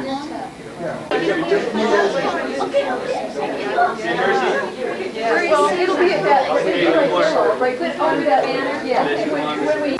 Well, it'll be at that, right there, over that banner, yeah. When we...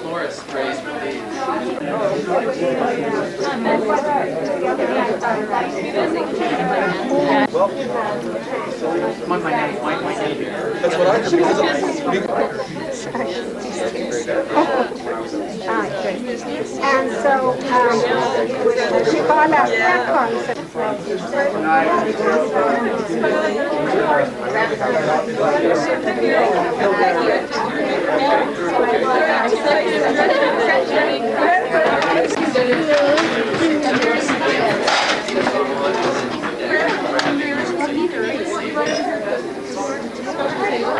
Florist prays for these. That's what I do. And so she found out that concept.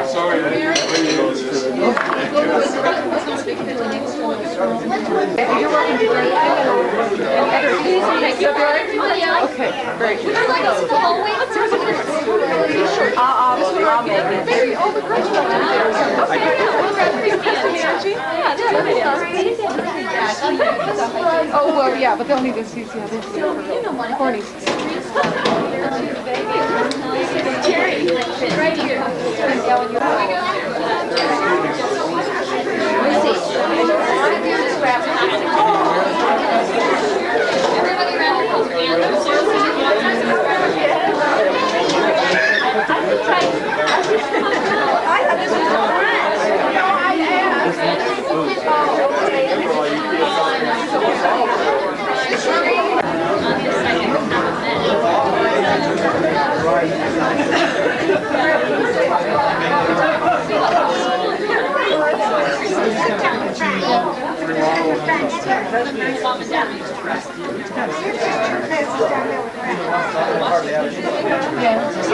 Sorry, Okay, very good. I'll make it. Maybe all the girls want to do theirs. Oh, well, yeah, but they'll need to see the other corny. Right here. Everybody around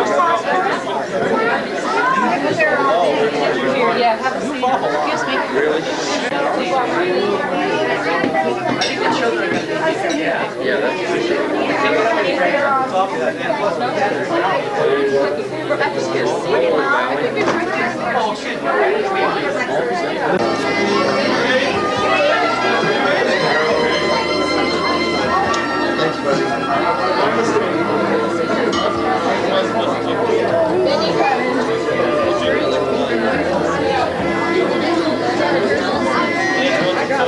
the house, Yeah, have a seat. Excuse me. Really? Yeah, that's Rebecca's here. I got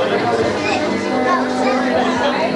it.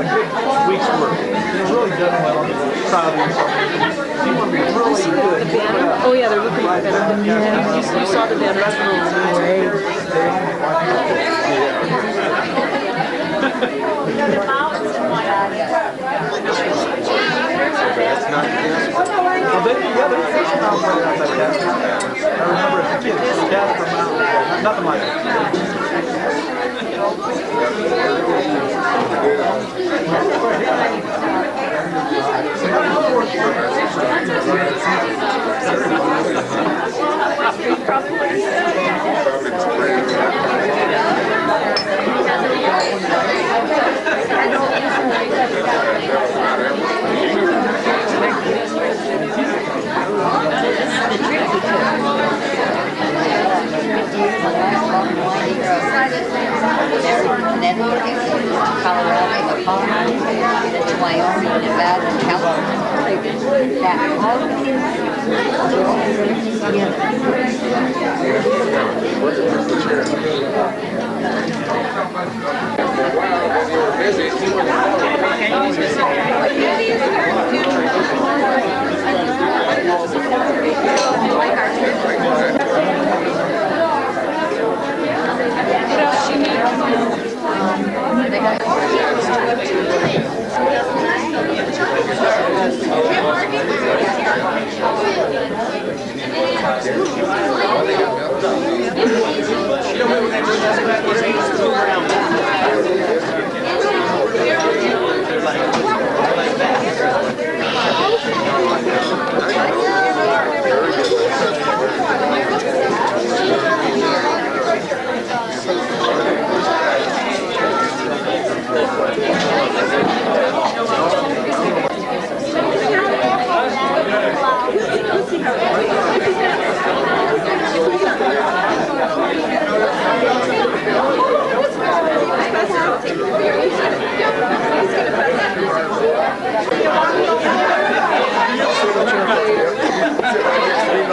got a good week's work. It's really done well. I'm proud of yourself. You want to be really good. Oh yeah, they're looking better. Yeah, you saw the banners. Well, they, yeah, there's some mountains right outside Casper. I remember as a kid, Casper Mountain, nothing like it. And then Colorado, Wyoming, Nevada, and California. That all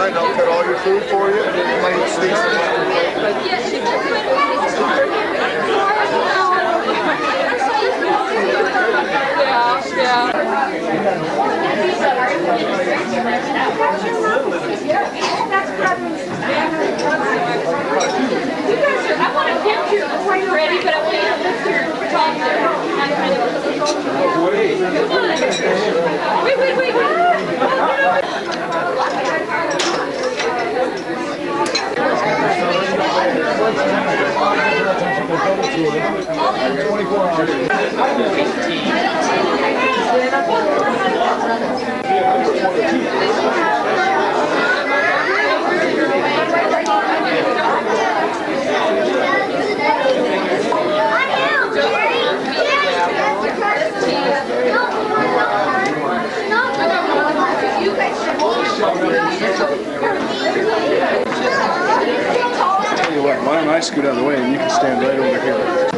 I'll cut all your food for you, and then you might sneak I want a picture before you're ready, but I want to have this here for talk there. I'm kind of why don't I scoot out of the way and you can stand right over here.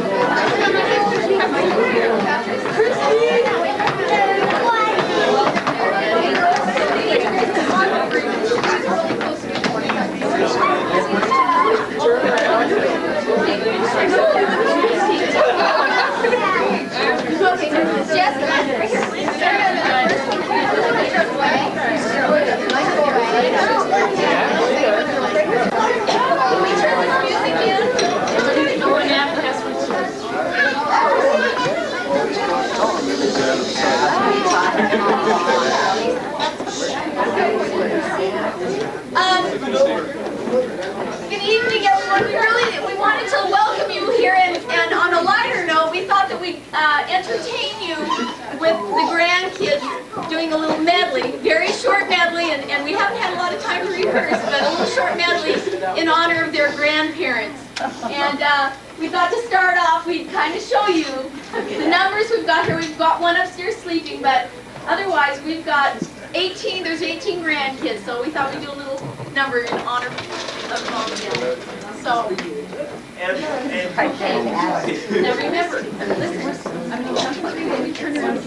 Good evening, everyone. We wanted to welcome you here, and on a lighter note, we thought that we'd entertain you with the grandkids doing a little medley, very short medley, and we haven't had a lot of time to rehearse, but a little short medley in honor of their grandparents. And we thought to start off, we'd kind of show you the numbers we've got here. We've got one upstairs sleeping, but otherwise we've got 18, there's 18 grandkids, so we thought we'd do a little number in honor of all of them. So, now remember, listen, I'm going to put you turn around.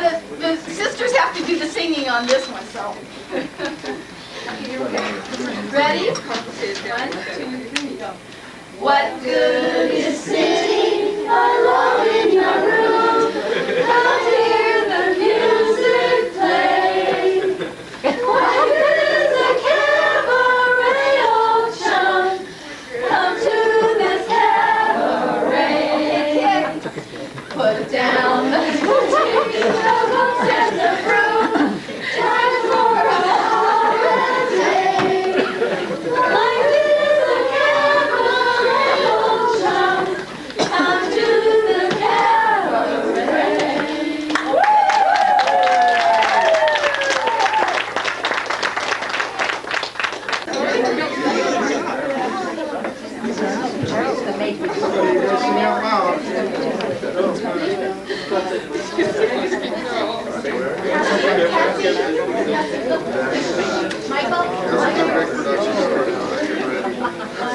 And the sisters have to do the singing on this one, so. Ready? 1, 2, 3, go. What good is sitting alone in your room? Come hear the music play. What good is a cabaret, old chum? Come to this cabaret. Put down the books and the broom. Time for a holiday. Life is a cabaret, old chum. Come to the cabaret.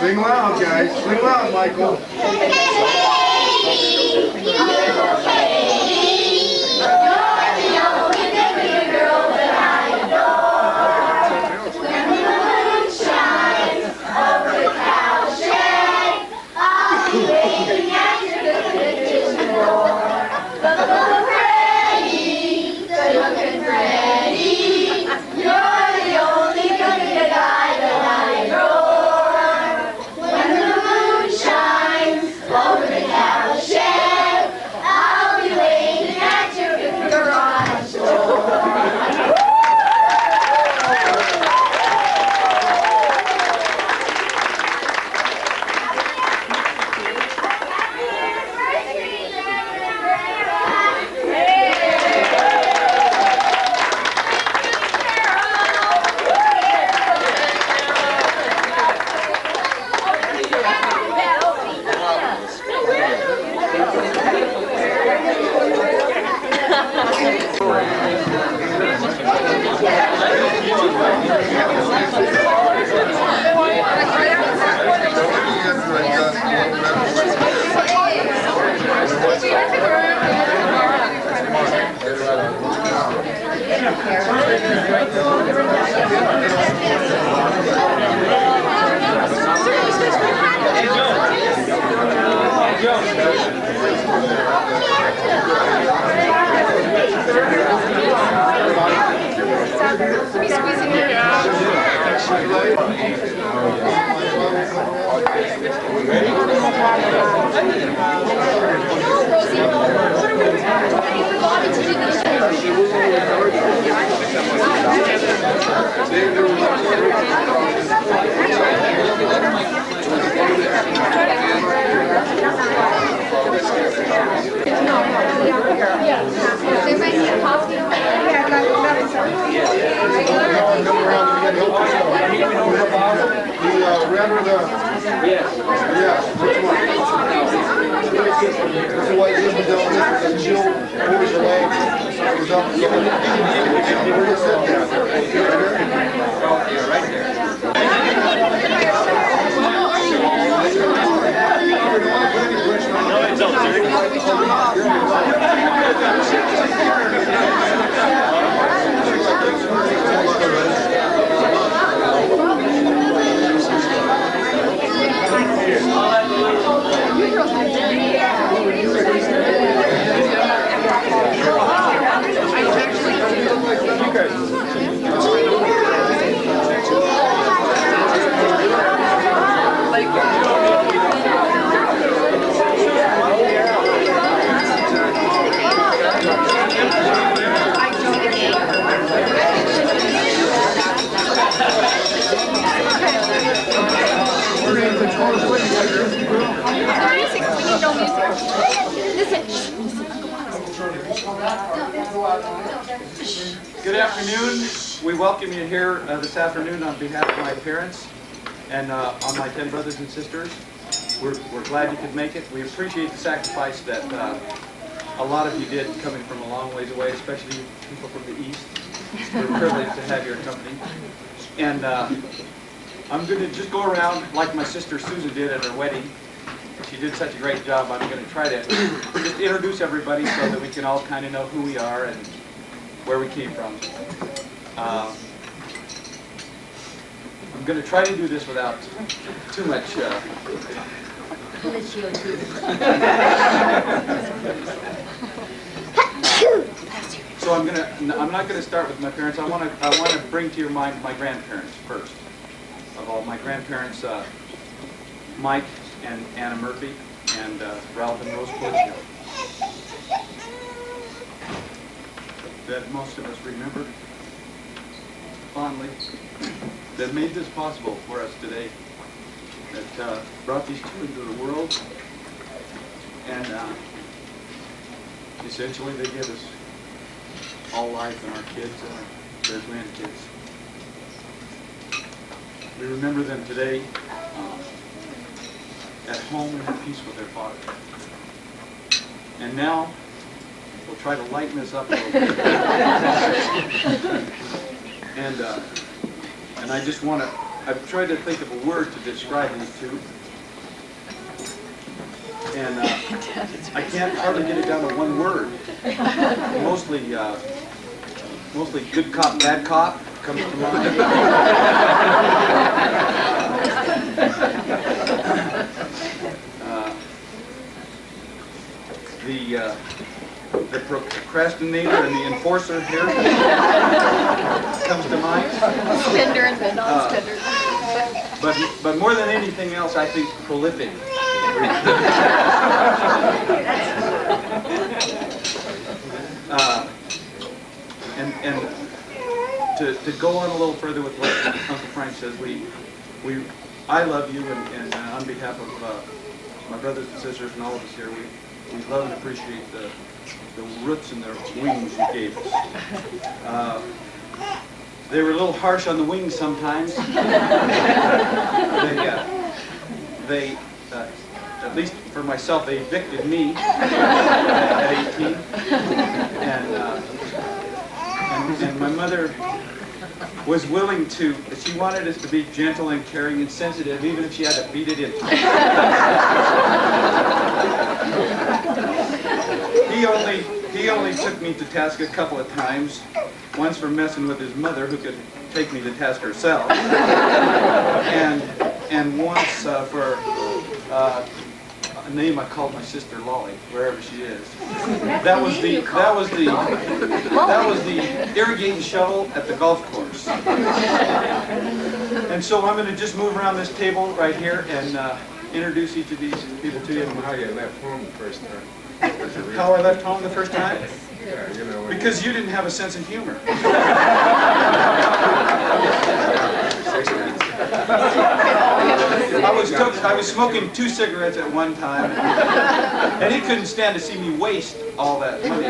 Sing loud, guys. Sing loud, Michael. Good afternoon. We welcome you here this afternoon on behalf of my parents and on my 10 brothers and sisters. We're glad you could make it. We appreciate the sacrifice that a lot of you did coming from a long ways away, especially people from the East. We're privileged to have your company. And I'm going to just go around like my sister Susan did at her wedding. she did such a great job, I'm going to try to just introduce everybody so that we can all kind of know who we are and where we came from. I'm going to try to do this without too much. Polichio too. So I'm not going to start with my parents. I want to bring to your mind my grandparents first. Of all my grandparents, Mike and Anna Murphy, and Ralph and Rose Polichio, that most of us remember fondly, that made this possible for us today, that brought these two into the world, and essentially they give us all life and our kids and their grandkids. We remember them today at home and at peace with their Father. And now, we'll try to lighten this up a little bit. And I just want to, I've tried to think of a word to describe these two. And I can't hardly get it down to one word. Mostly good cop, bad cop comes to mind. The procrastinator and the enforcer here comes to mind. Spender and the non-spender. But more than anything else, I think prolific. And to go on a little further with what Uncle Frank says, I love you, and on behalf of my brothers and sisters and all of us here, we love and appreciate the roots and the wings you gave us. They were a little harsh on the wings sometimes. They at least for myself, they evicted me at 18, and my mother was willing to. She wanted us to be gentle and caring and sensitive, even if she had to beat it into us. He only took me to task a couple of times. Once for messing with his mother, who could take me to task herself, and once for a name I called my sister Lolly, wherever she is. That was the irrigating shovel at the golf course. And so I'm going to just move around this table right here and introduce each of these people to you. How you left home the first time? How I left home the first time? Yeah, you know. Because you didn't have a sense of humor. I was smoking 2 cigarettes at one time, and he couldn't stand to see me waste all that money.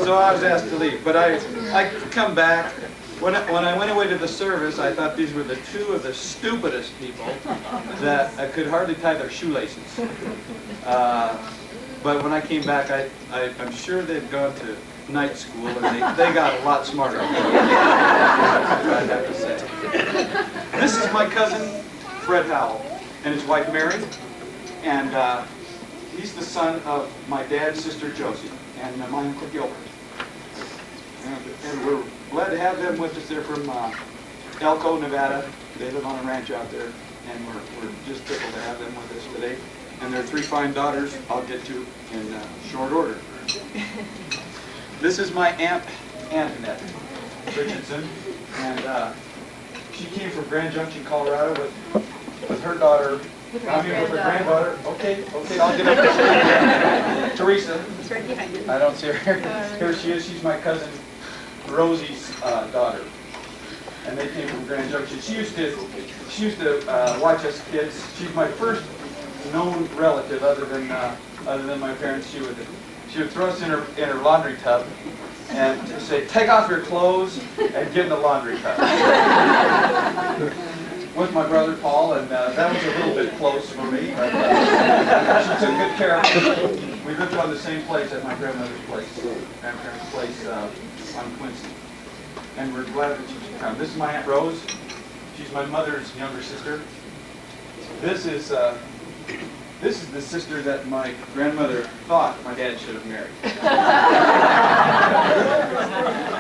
So I was asked to leave. But I come back. When I went away to the service, I thought these were the two of the stupidest people that could hardly tie their shoelaces. But when I came back, I'm sure they'd gone to night school, and they got a lot smarter. I'd have to say. This is my cousin, Fred Howell, and his wife, Mary. And he's the son of my dad's sister, Josie, and my Uncle Gilbert. And we're glad to have them with us. They're from Elko, Nevada. They live on a ranch out there, and we're just tickled to have them with us today. And their 3 fine daughters I'll get to in short order. This is my Aunt Antoinette Richardson, and she came from Grand Junction, Colorado with her daughter, with her granddaughter. Okay, I'll get up to Teresa. It's right behind you. I don't see her. Here she is. She's my cousin Rosie's daughter, and they came from Grand Junction. She used to watch us kids. She's my first known relative, other than my parents. She would throw us in her laundry tub and say, "Take off your clothes and get in the laundry tub." With my brother Paul, and that was a little bit close for me, but she took good care of me. We lived on the same place at my grandmother's grandparents' place on Quincy, and we're glad that she could come. This is my Aunt Rose. She's my mother's younger sister. This is This is the sister that my grandmother thought my dad should have married.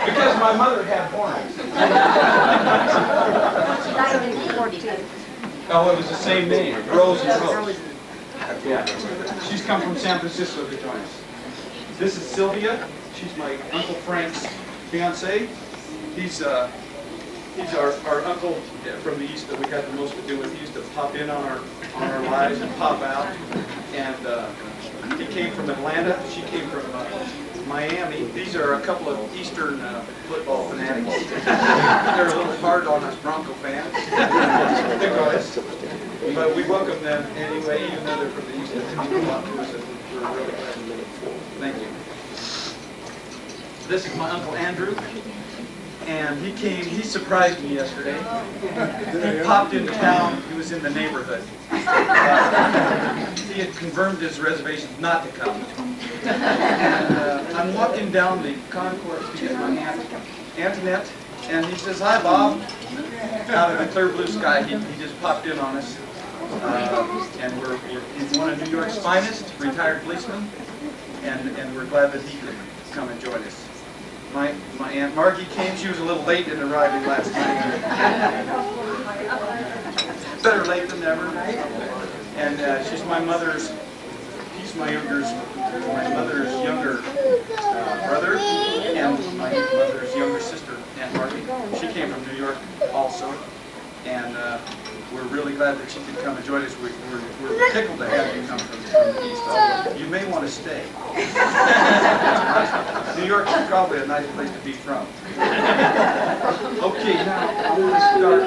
Because my mother had horns. She died in 14. Oh, it was the same name, Rose and Rose. Yeah. She's come from San Francisco to join us. This is Sylvia. She's my Uncle Frank's fiance. He's our uncle from the east that we had the most to do with. He used to pop in on our lives and pop out. And he came from Atlanta. She came from Miami. These are a couple of Eastern football fanatics. They're a little hard on us Bronco fans. But we welcome them anyway, even though they're from the East. We're really glad to meet them. Thank you. This is my Uncle Andrew. And he surprised me yesterday. He popped into town. He was in the neighborhood. He had confirmed his reservations not to come. And I'm walking down the concourse to get my Aunt Antoinette, and he says, "Hi, Bob." Out of the clear blue sky, he just popped in on us. And he's one of New York's finest retired policemen, and we're glad that he could come and join us. My Aunt Margie came. She was a little late in arriving last night. Better late than never. And she's my mother's. He's my mother's younger brother, and my mother's younger sister, Aunt Margie. She came from New York also, and we're really glad that she could come and join us. We're tickled to have you come from the East. Although you may want to stay. New York is probably a nice place to be from. Okay, now I'm going to start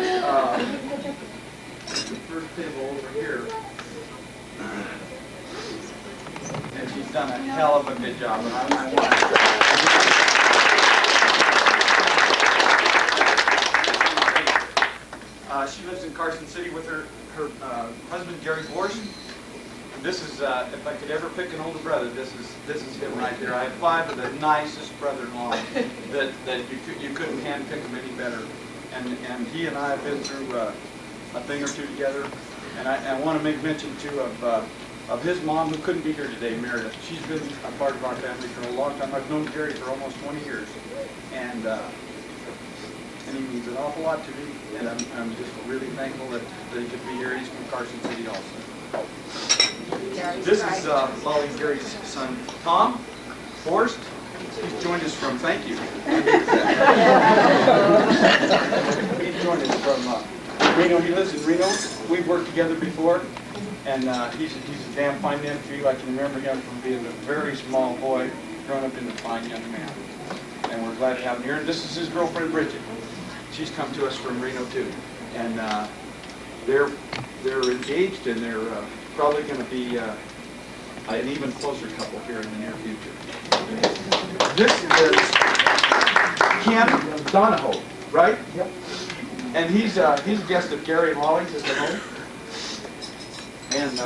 the first table over here. And she's done a hell of a good job. And I want to she lives in Carson City with her husband, Gary Borsch. This is, if I could ever pick an older brother, this is him right there. I have 5 of the nicest brother-in-law that you couldn't handpick them any better. And he and I have been through a thing or two together. And I want to make mention too of his mom, who couldn't be here today, Meredith. She's been a part of our family for a long time. I've known Gary for almost 20 years, and he means an awful lot to me. And I'm just really thankful that he could be here. He's from Carson City also. This is Lolly and Gary's son, Tom Forrest. He's joined us from, thank you. He's joined us from Reno. He lives in Reno. We've worked together before, and he's a damn fine nephew. I can remember him from being a very small boy, growing up into a fine young man. And we're glad to have him here. And this is his girlfriend, Bridget. She's come to us from Reno too, and they're engaged, and they're probably going to be an even closer couple here in the near future. This is Ken Donahoe, right? Yep. And he's a guest of Gary and Lolly's at the home, and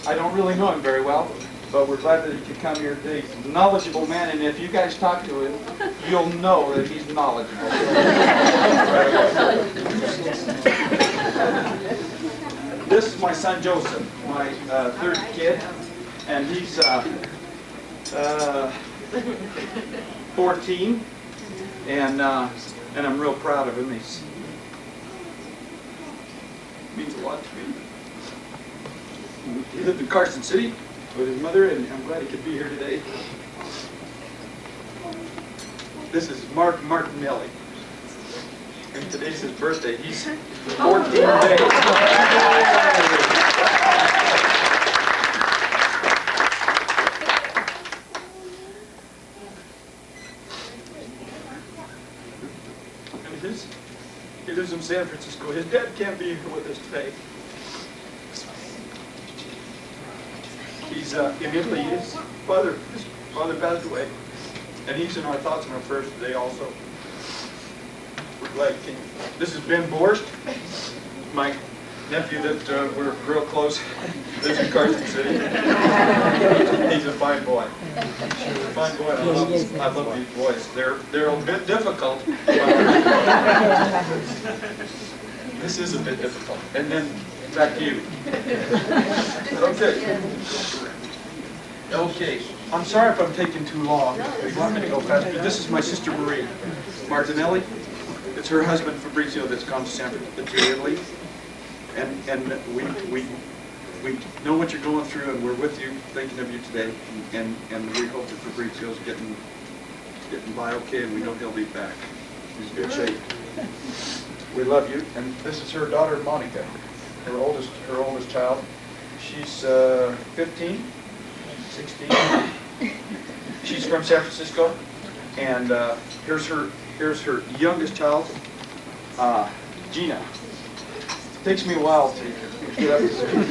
I don't really know him very well, but we're glad that he could come here today. He's a knowledgeable man, and if you guys talk to him, you'll know that he's knowledgeable. This is my son Joseph, my 3rd kid, and he's 14, and I'm real proud of him. He means a lot to me. He lived in Carson City with his mother, and I'm glad he could be here today. This is Mark Martinelli, and today's his birthday. He's 14 days. And he lives in San Francisco. His dad can't be here with us today. He's in Italy. His father passed away, and he's in our thoughts and our prayers today also. We're glad he came. This is Ben Borst, my nephew that we're real close. Lives in Carson City. He's a fine boy. He's a fine boy. I love these boys. They're a bit difficult. This is a bit difficult. And then Back to you. Okay. Okay. I'm sorry if I'm taking too long. You want me to go fast? This is my sister Marie Martinelli. It's her husband Fabrizio that's gone to Italy. And we know what you're going through, and we're with you, thinking of you today. And we hope that Fabrizio's getting by okay, and we know he'll be back. He's in good shape. We love you. And this is her daughter Monica, her oldest child. She's 15, 16. She's from San Francisco, and here's her youngest child, Gina. It takes me a while to get up to speed.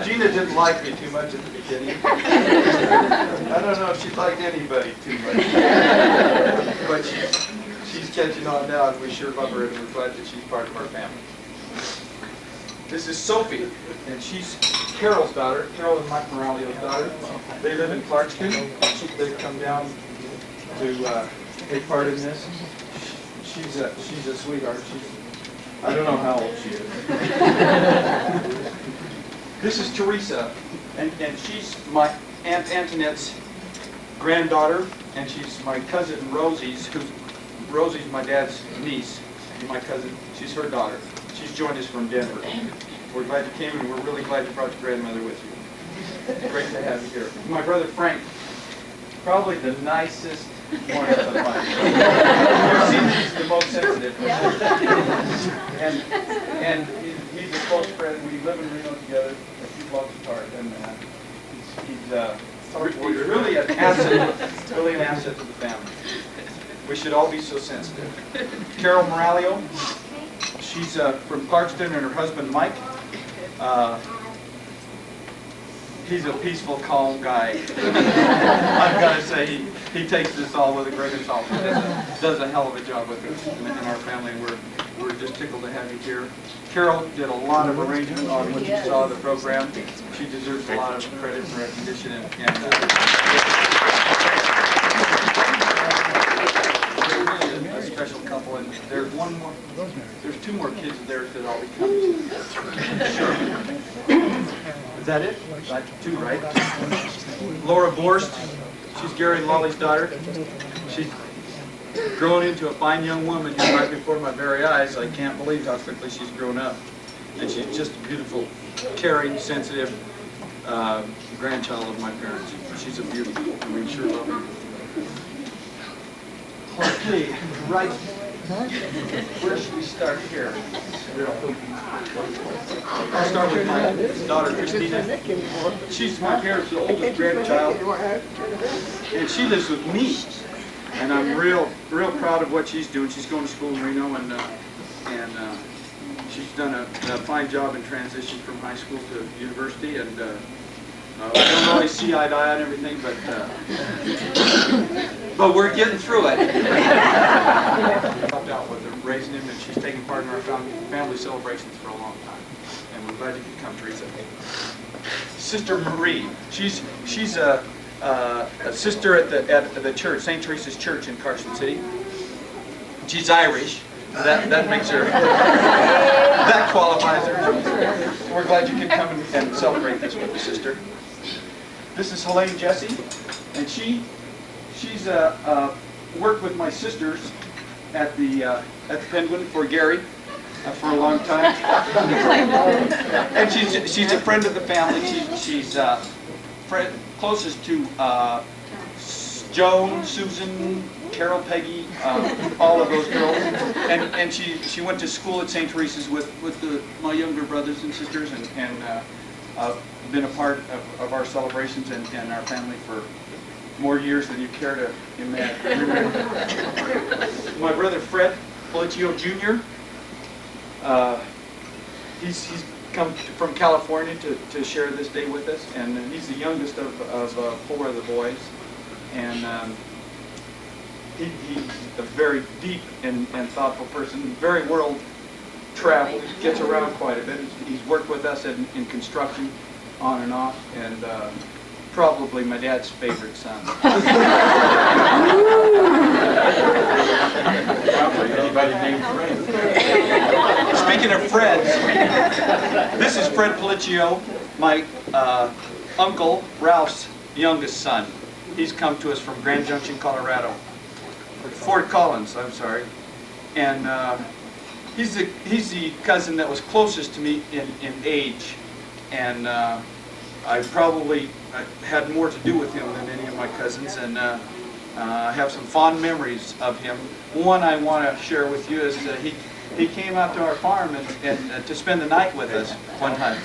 Gina didn't like me too much at the beginning. I don't know if she liked anybody too much, but she's catching on now, and we sure love her, and we're glad that she's part of our family. This is Sophie, and she's Carol's daughter, Carol and Mike Moralio's daughter. They live in Clarkston. They've come down to take part in this. She's a sweetheart. I don't know how old she is. This is Teresa, and she's my Aunt Antoinette's granddaughter, and she's my cousin Rosie's my dad's niece, and my cousin. She's her daughter. She's joined us from Denver. We're glad you came, and we're really glad you brought your grandmother with you. Great to have you here. My brother Frank, probably the nicest one of the bunch. You've seen he's the most sensitive. And he's a close friend. We live in Reno together a few blocks apart, and he's really an asset to the family. We should all be so sensitive. Carol Moralio, she's from Clarkston, and her husband Mike. He's a peaceful, calm guy. I've got to say, he takes this all with a grain of salt. He does a hell of a job with us in our family. We're just tickled to have you here. Carol did a lot of arrangement on when you saw the program. She deserves a lot of credit and recognition. They're really a special couple, and there's two more kids of theirs that I'll be coming to. Sure. Is that it? Two, right? Laura Borst, she's Gary and Lolly's daughter. She's grown into a fine young woman here right before my very eyes. I can't believe how quickly she's grown up. And she's just a beautiful, caring, sensitive grandchild of my parents. She's a beauty, and we sure love her. Okay, right. Where should we start here? I'll start with my daughter Christina. She's my parents' oldest grandchild, and she lives with me. And I'm real proud of what she's doing. She's going to school in Reno, and she's done a fine job in transition from high school to university. And we don't always see eye to eye on everything, but we're getting through it. Helped out with her, raising him, and she's taken part in our family celebrations for a long time. And we're glad you could come, Teresa. Sister Marie, she's a sister at the church, St. Teresa's Church in Carson City. She's Irish. That makes her, that qualifies her. We're glad you could come and celebrate this with the sister. This is Helene Jesse, and she's worked with my sisters at the Penguin for Gary for a long time, and she's a friend of the family. She's closest to Joan, Susan, Carol, Peggy, all of those girls, and she went to school at St. Teresa's with my younger brothers and sisters, and been a part of our celebrations and our family for more years than you care to imagine. My brother Fred Polichio Jr. He's come from California to share this day with us, and he's the youngest of four of the boys, and he's a very deep and thoughtful person, very world traveled, gets around quite a bit. He's worked with us in construction on and off, and probably my dad's favorite son. Probably anybody named Frank. Speaking of Fred's, this is Fred Polichio, my uncle Ralph's youngest son. He's come to us from Grand Junction, Colorado. Fort Collins, I'm sorry. And he's the cousin that was closest to me in age. And I probably had more to do with him than any of my cousins, and I have some fond memories of him. One I want to share with you is that he came out to our farm and to spend the night with us one time.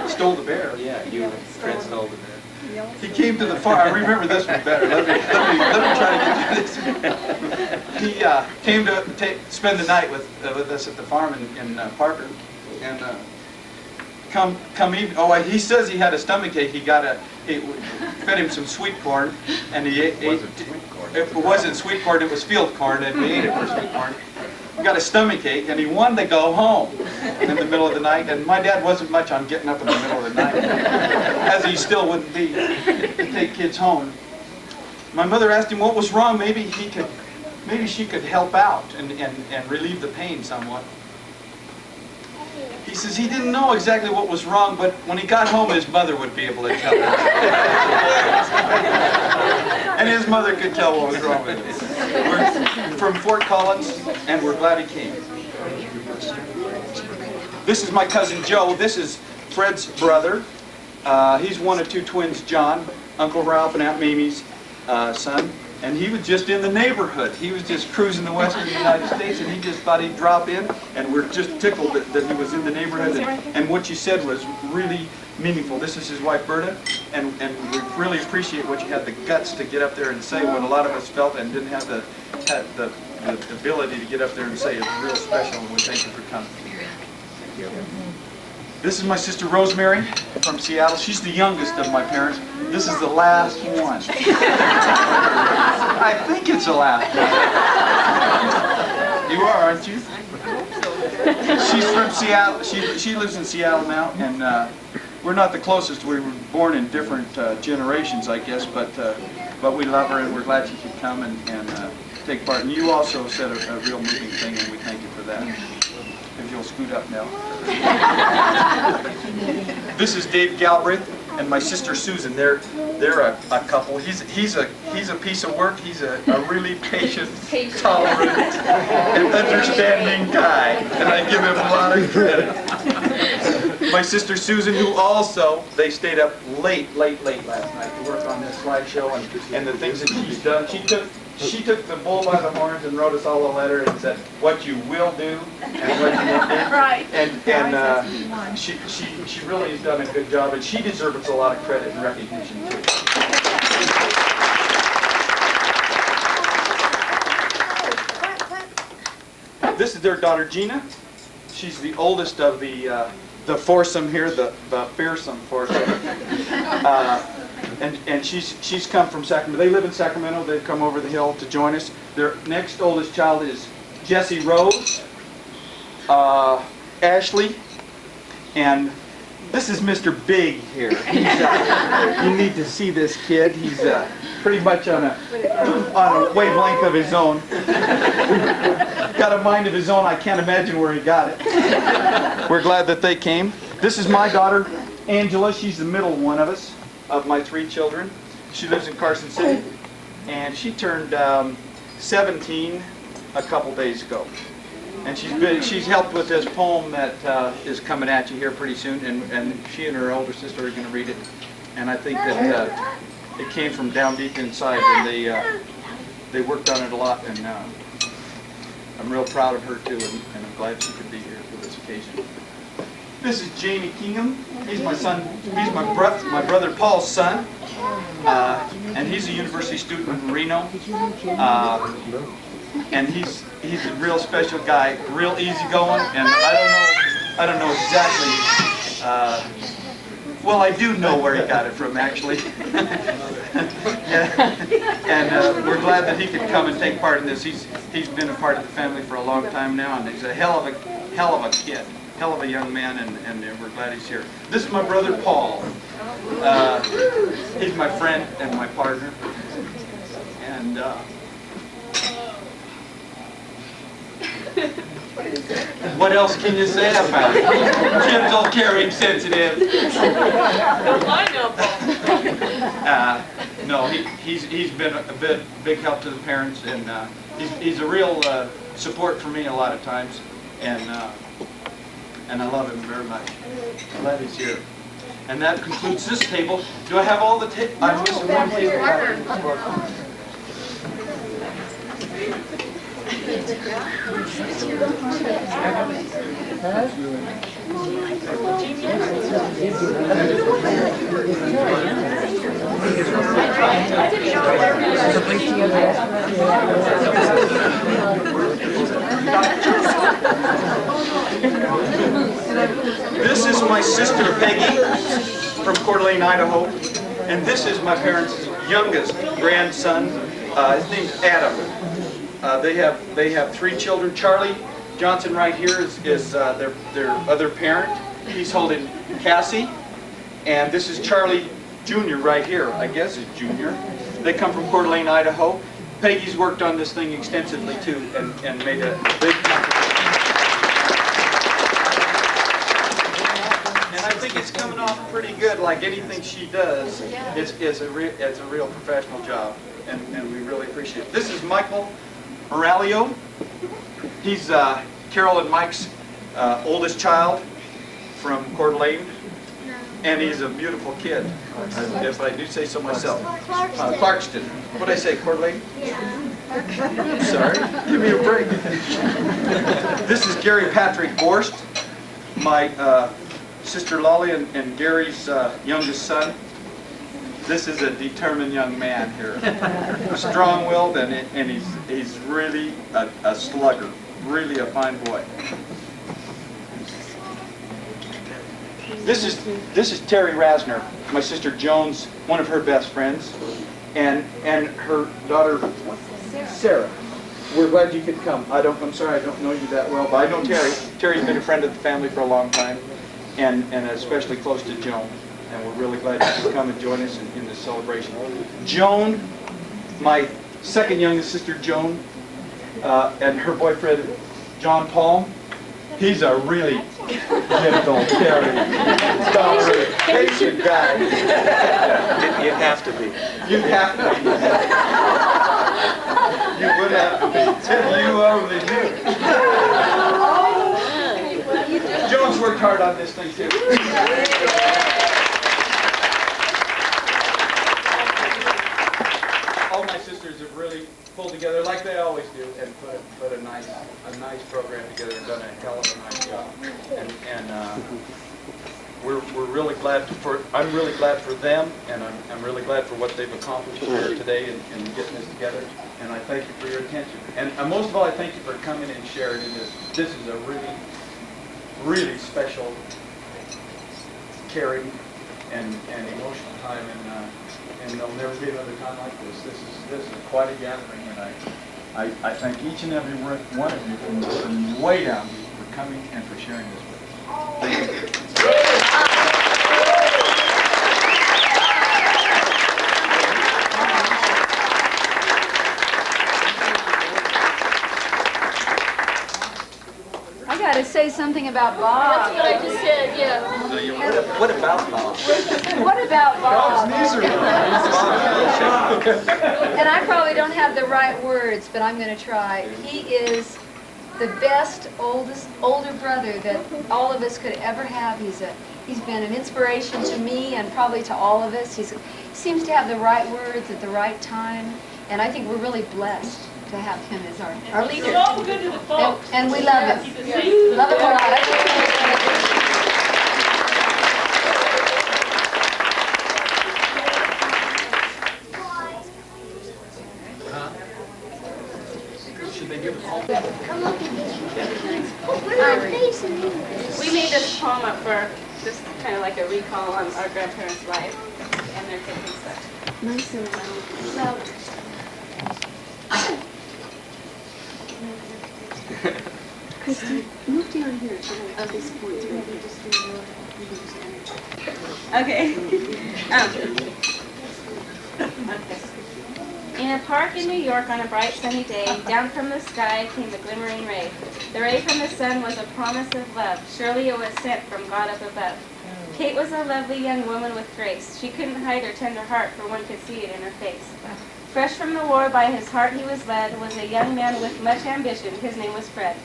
Stole the bear. Yeah, you Fred stole the bear. He came to the farm. I remember this one better. Let me try to get you this. He came to spend the night with us at the farm in Parker, and come evening. Oh, he says he had a stomach ache. He fed him some sweet corn, and he ate. It wasn't sweet corn. It was field corn, and we ate it for sweet corn. He got a stomach ache, and he wanted to go home in the middle of the night. And my dad wasn't much on getting up in the middle of the night, as he still wouldn't be, to take kids home. My mother asked him what was wrong. Maybe she could help out and relieve the pain somewhat. He says he didn't know exactly what was wrong, but when he got home, his mother would be able to tell him. And his mother could tell what was wrong with him. We're from Fort Collins, and we're glad he came. This is my cousin Joe. This is Fred's brother. He's one of two twins, John, Uncle Ralph and Aunt Mamie's son. And he was just in the neighborhood. He was just cruising the western United States, and he just thought he'd drop in, and we're just tickled that he was in the neighborhood, and what you said was really meaningful. This is his wife, Berta, and we really appreciate what you had the guts to get up there and say what a lot of us felt and didn't have the ability to get up there and say. It's real special, and we thank you for coming. This is my sister Rosemary from Seattle. She's the youngest of my parents. This is the last one. I think it's the last one. You are, aren't you? She's from Seattle. She lives in Seattle now, and we're not the closest. We were born in different generations, I guess, but we love her, and we're glad she could come and take part. And you also said a real moving thing, and we thank you for that. If you'll scoot up now. This is Dave Galbraith and my sister Susan. They're a couple. He's a piece of work. He's a really patient, tolerant, and understanding guy, and I give him a lot of credit. My sister Susan, who also, they stayed up late last night to work on this slideshow and the things that she's done. She took the bull by the horns and wrote us all a letter and said what you will do and what you won't do. Right. And she really has done a good job, and she deserves a lot of credit and recognition too. This is their daughter Gina. She's the oldest of the foursome here, the fearsome foursome. And she's come from Sacramento. They live in Sacramento. They've come over the hill to join us. Their next oldest child is Jessie Rose, Ashley, and this is Mr. Big here. You need to see this kid. He's pretty much on a wavelength of his own. Got a mind of his own. I can't imagine where he got it. We're glad that they came. This is my daughter, Angela. She's the middle one of us, of my three children. She lives in Carson City, and she turned 17 a couple days ago. And she's helped with this poem that is coming at you here pretty soon, and she and her older sister are going to read it. And I think that it came from down deep inside, and they worked on it a lot, and I'm real proud of her too, and I'm glad she could be here for this occasion. This is Jamie Kingham. He's my son. He's my brother Paul's son, and he's a university student in Reno. And he's a real special guy, real easygoing, and I don't know exactly. Well, I do know where he got it from, actually. and we're glad that he could come and take part in this. He's been a part of the family for a long time now, and he's a hell of a kid. Hell of a young man, and we're glad he's here. This is my brother Paul. He's my friend and my partner. And What else can you say about it? Gentle, caring, sensitive. No, he's been a big help to the parents, and he's a real support for me a lot of times, and I love him very much. I'm glad he's here. And that concludes this table. Do I have all the tables? I'm missing one table. This is my sister Peggy from Coeur d'Alene, Idaho, and this is my parents' youngest grandson. His name's Adam. They have 3 children. Charlie Johnson right here is their other parent. He's holding Cassie, and this is Charlie Jr. right here. I guess is Junior. They come from Coeur d'Alene, Idaho. Peggy's worked on this thing extensively too, and made a big contribution. And I think it's coming off pretty good. Like anything she does, it's a real professional job, and we really appreciate it. This is Michael Moralio. He's Carol and Mike's oldest child from Coeur d'Alene, and he's a beautiful kid, if I do say so myself. Clarkston. What did I say, Coeur d'Alene? I'm sorry. Give me a break. This is Gary Patrick Borst, my sister Lolly and Gary's youngest son. This is a determined young man here, strong-willed, and he's really a slugger, really a fine boy. This is Terry Rasner, my sister Joan's, one of her best friends, and her daughter Sarah. We're glad you could come. I'm sorry I don't know you that well, but I know Terry. Terry's been a friend of the family for a long time, and especially close to Joan. And we're really glad you could come and join us in this celebration. Joan, my second youngest sister Joan, and her boyfriend John Paul, he's a really gentle, caring, tolerant, patient guy. You'd have to be. You'd have to be. You would have to be. You only knew. Joan's worked hard on this thing too. All my sisters have really pulled together like they always do and put a nice program together and done a hell of a nice job. And we're really glad I'm really glad for them, and I'm really glad for what they've accomplished here today in getting this together. And I thank you for your attention. And most of all, I thank you for coming and sharing in this. This is a really, really special, caring, and emotional time. And there'll never be another time like this. This is quite a gathering, and I thank each and every one of you from way down for coming and for sharing this with us. Thank you. I got to say something about Bob. That's what I just said, yeah. What about Bob? What about Bob? And And I probably don't have the right words, but I'm going to try. He is the best, older brother that all of us could ever have. He's been an inspiration to me and probably to all of us. He seems to have the right words at the right time, and I think we're really blessed to have him as our leader. And we love him. Love him a lot. We made this poem up for just kind of like a recall on our grandparents' life and their kids and stuff. Nice and loud. Christy, move down here at this point. Okay. Okay. In a park in New York on a bright sunny day, down from the sky came a glimmering ray. The ray from the sun was a promise of love. Surely it was sent from God up above. Kate was a lovely young woman with grace. She couldn't hide her tender heart, for one could see it in her face. Fresh from the war, by his heart he was led, was a young man with much ambition. His name was Fred.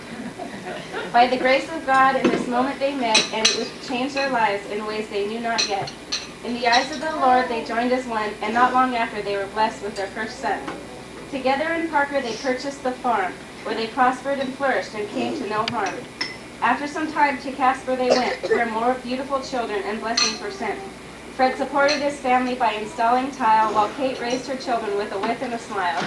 By the grace of God, in this moment they met, and it would change their lives in ways they knew not yet. In the eyes of the Lord, they joined as one, and not long after they were blessed with their first son. Together in Parker, they purchased the farm, where they prospered and flourished and came to no harm. After some time, to Casper they went, where more beautiful children and blessings were sent. Fred supported his family by installing tile, while Kate raised her children with a wit and a smile.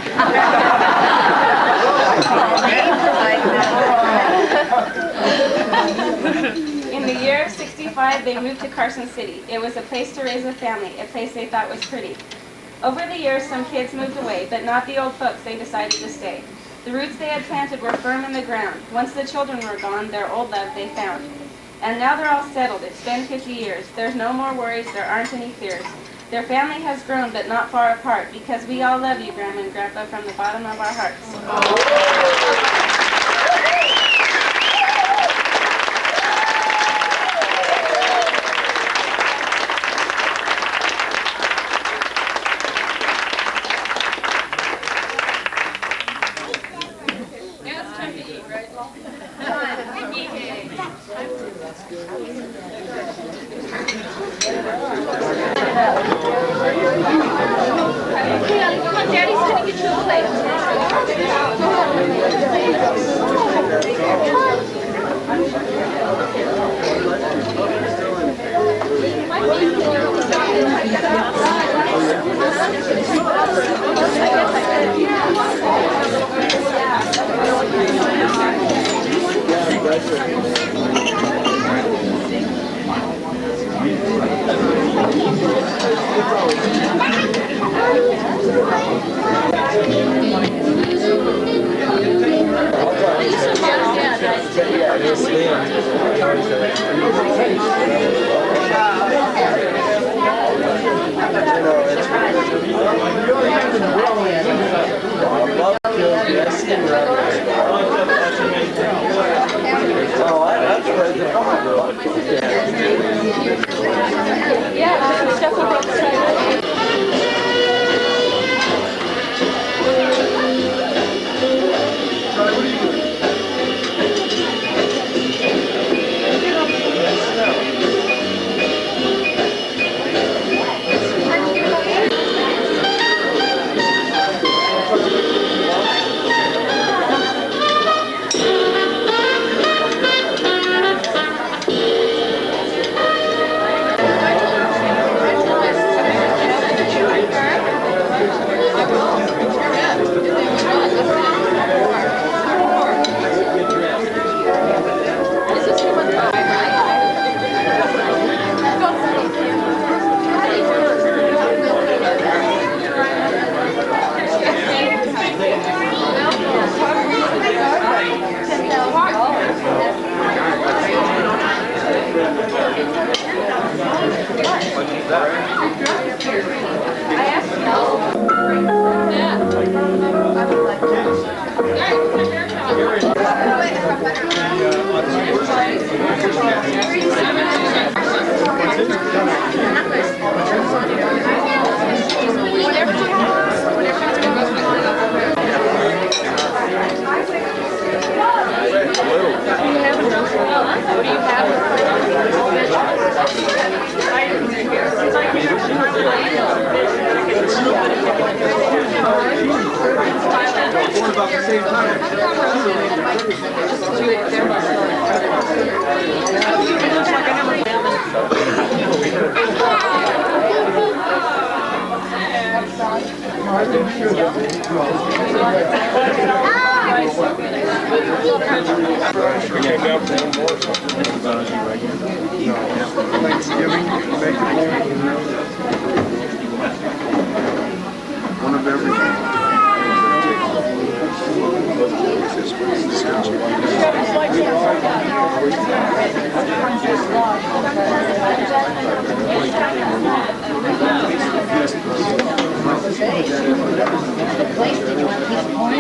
In the year of 65, they moved to Carson City. It was a place to raise a family, a place they thought was pretty. Over the years, some kids moved away, but not the old folks. They decided to stay. The roots they had planted were firm in the ground. Once the children were gone, their old love they found. And now they're all settled. It's been 50 years. There's no more worries. There aren't any fears. Their family has grown, but not far apart, because we all love you, Grandma and Grandpa, from the bottom of our hearts. One of everything. place, did you want a piece of corn?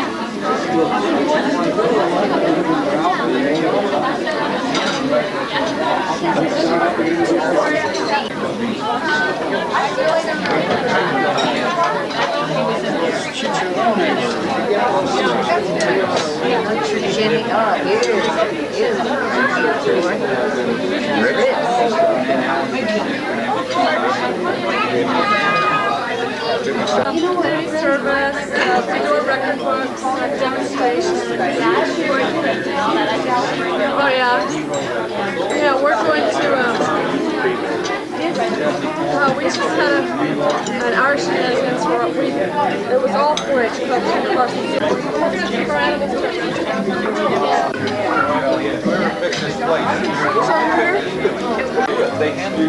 Jimmy, oh, Service, door record books, demonstrations. Oh yeah. Yeah, we're going to we just had an hour shenanigans where it was all 4-H club for animals. They handle it.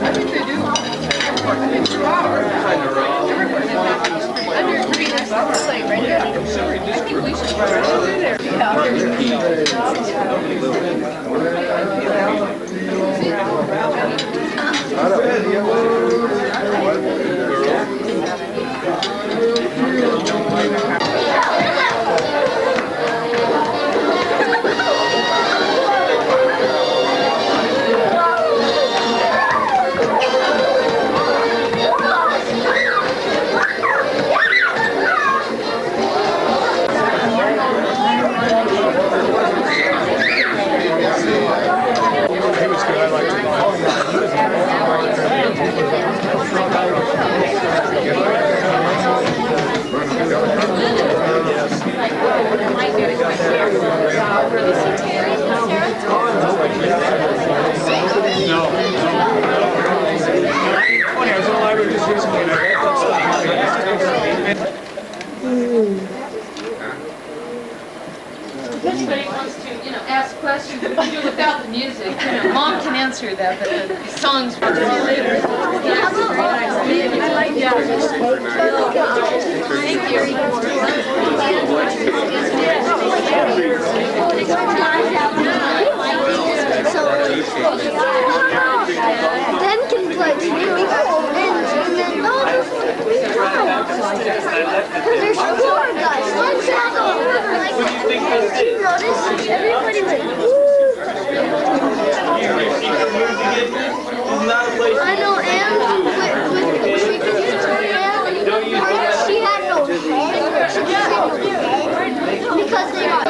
I think they do. 2 hours. Under green, that's the site right there. I think we should go there. Anybody wants to, ask questions, we can do without the music. Mom can answer that, but the songs will do later. Then can play and then those there's 4 guys. Let's have a notice everybody went, I know, and with she could use her hand, she had no head. She just had no head because they got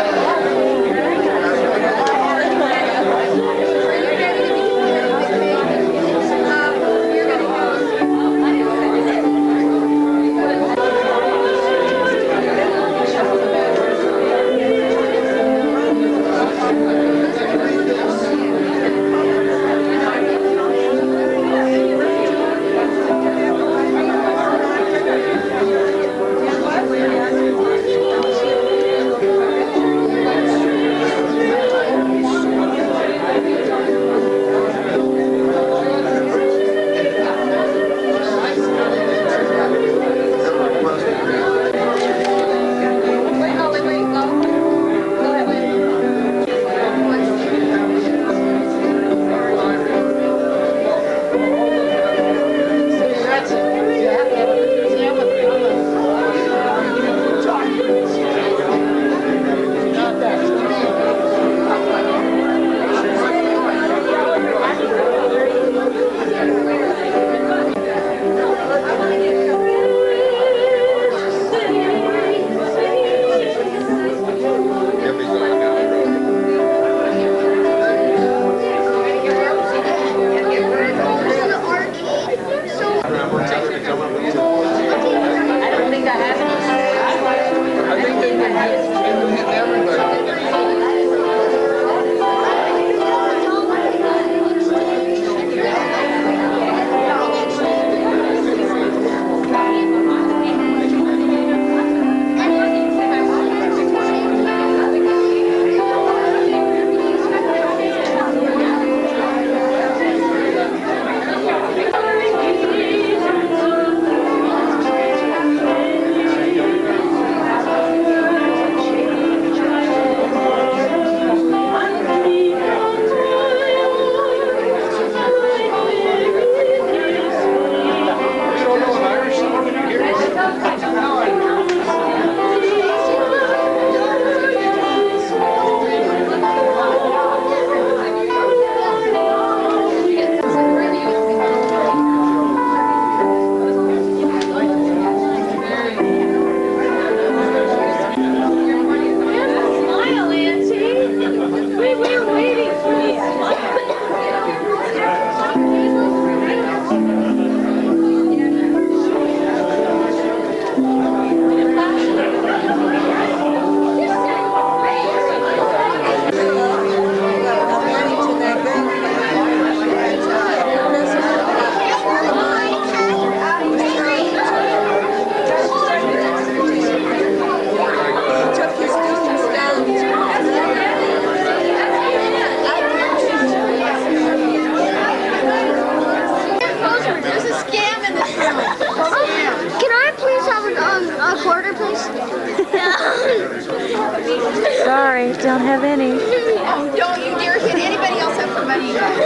sorry, don't have any. Don't you dare hit anybody else up for money, you guys.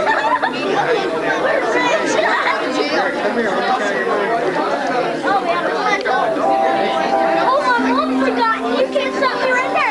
Oh, my mom forgot. You can't stop me right there.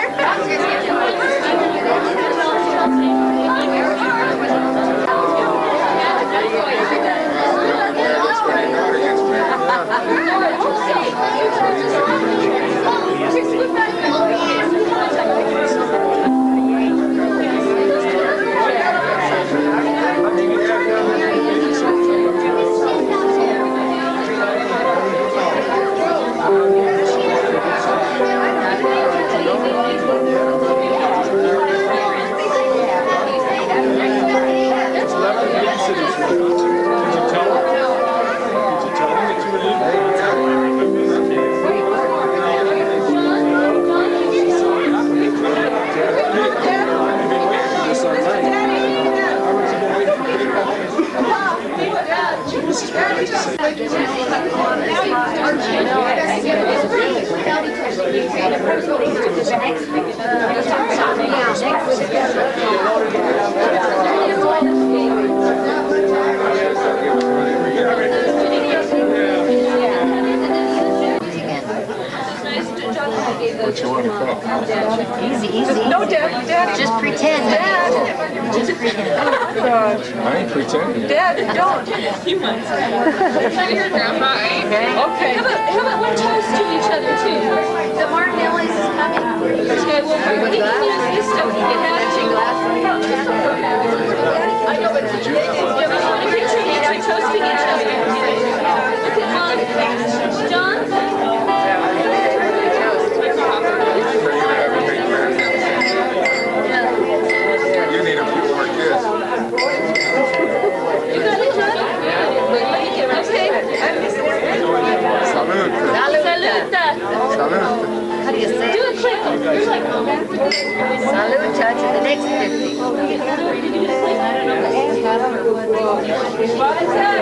What you want to cook? Easy, easy. No, Dad. Just pretend. Just pretend. I ain't pretending. Dad, don't. You might say. Your grandma, okay. How about one toast to each other, too? The Martinelli's is coming. Okay, well, we can use this stuff. We can have two glasses. I know, but we want to picture each other toasting each other. Look at Mom. John? You need a few more kids. You got it, John? Okay. Salud. Saluta. Salud. How do you say Do it? a click. You're like, Salute to the next 50. Good stuff.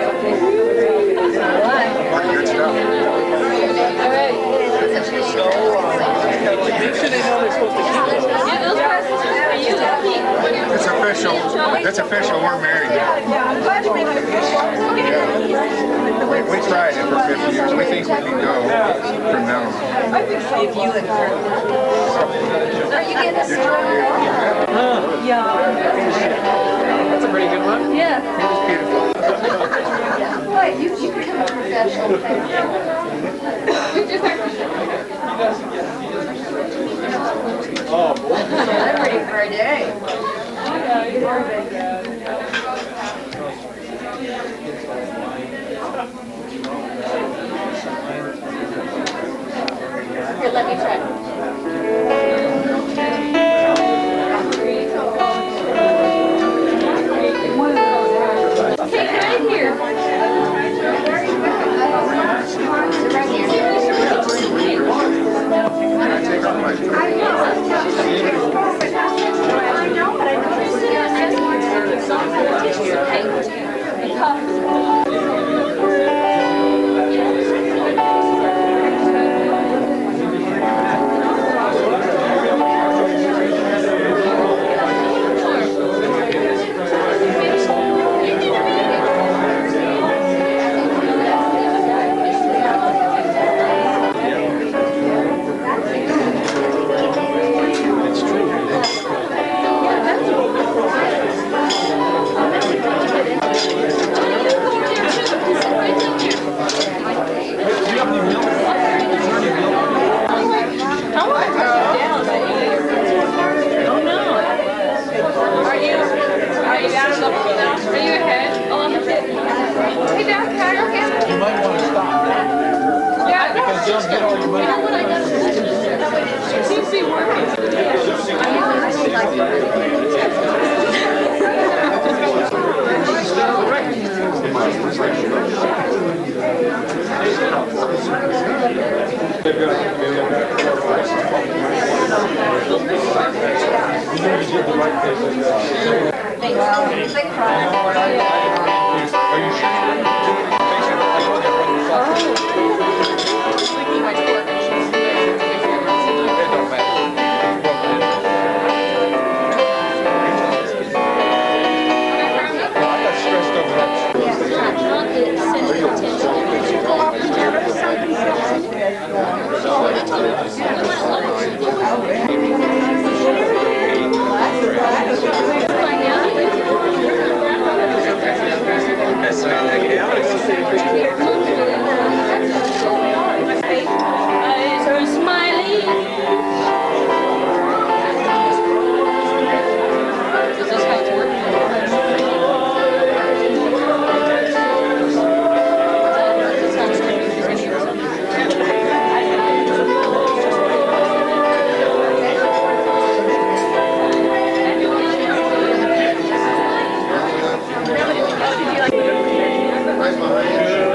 all right. Yeah, those presents are for you. It's official. It's official. We're married. We tried it for 50 years. We think we can go from now on. If you and her. Are you getting a star? That's a pretty good one. Yeah. It was beautiful. Boy, you become a professional. Oh, boy. I'm ready for a day. Here, let me try. Okay, right here. Can I take off my Eyes are smiling. Is this how it's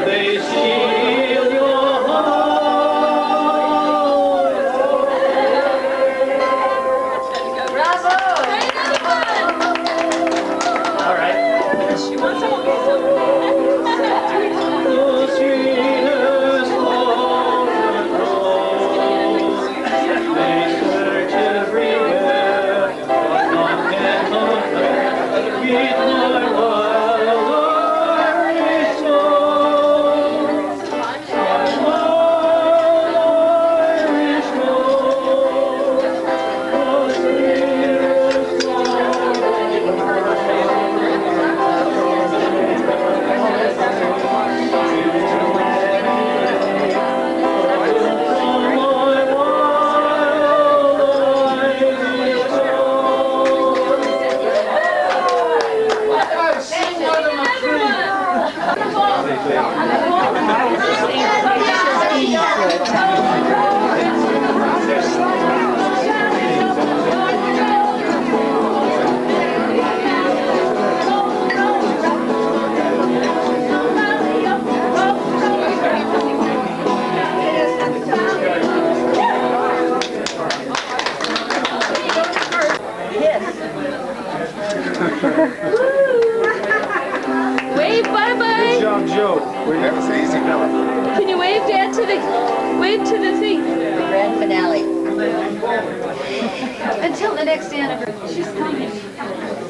They steal your Wave bye-bye. Good job, Joe. That was easy. Can you wave, Dad, to the thing? Grand finale. Until the next anniversary. She's coming.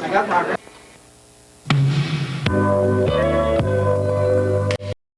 I got Margaret.